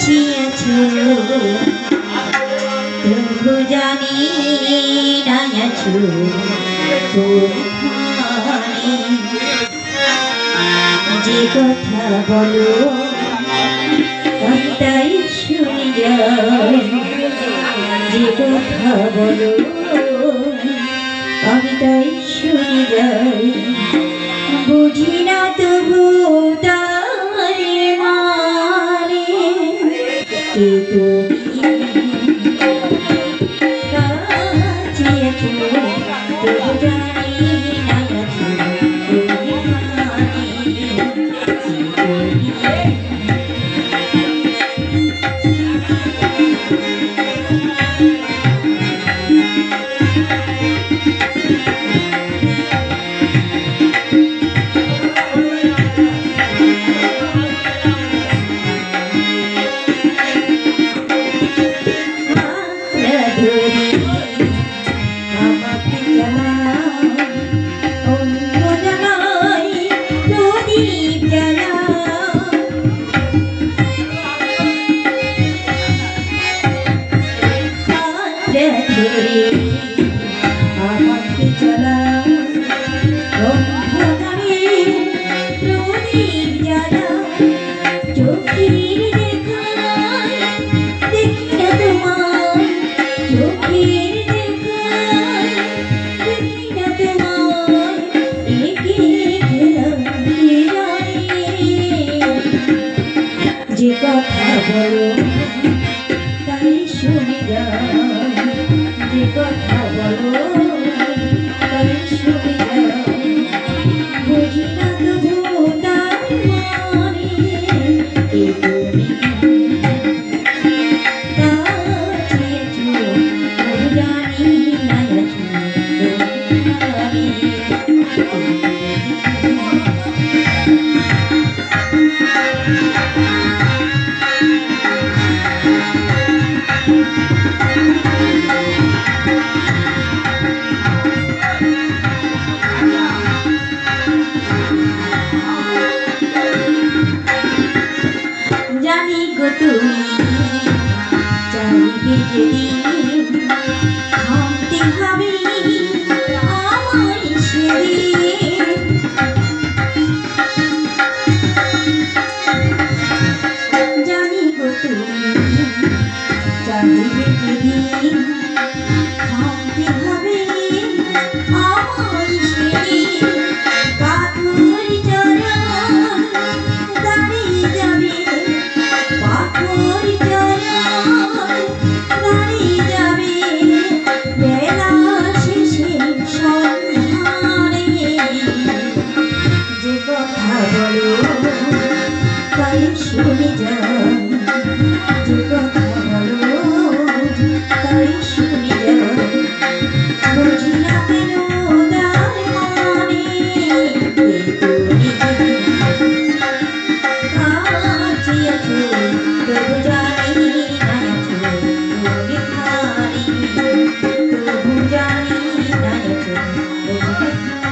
চেয়েছো তবু জানি না আছো কোনখানে। যে কথা বলো আমি তাই শুনে যাই, যে কথা বলো আমি তাই শুনে যাই। বুঝি না তবু তার মানে কে তুমি কাছে আছো তবু জানি না আছো আমাকে চলা অন্ধকারে প্রদীপ জ্বালা। চোখের দেখায় দেখি না তোমায়, চোখের দেখায় দেখি না তোমায়। একে গেলাম যে কথা বলো তাই শুনে যাই, যে কথা বলো তাই শুনে যাই। বুঝি না তবু তার মানে কে তুমি কাছে আছো তবু জানি না আছো কোনখানে। জানি গো তুমি চাইবে যেদিন থামতে হবে আমায় সেদিন। জানি গো তুমি চাইবে যেদিন থামতে হবে আমায় সেদিন। পাথর চরণ দাঁড়িয়ে যাবে, পাথর চরণ দাঁড়িয়ে যাবে বেলা শেষে সন্ধানে। যে কথা বলো তাই শুনে যাই, যে কথা বলো তাই শুনে যাই। বুঝি না কেন তার মানে কে তুমি কাছে আছো তবু জানি না আছো কোনখানে, তবু জানি না আছো কোনখানে।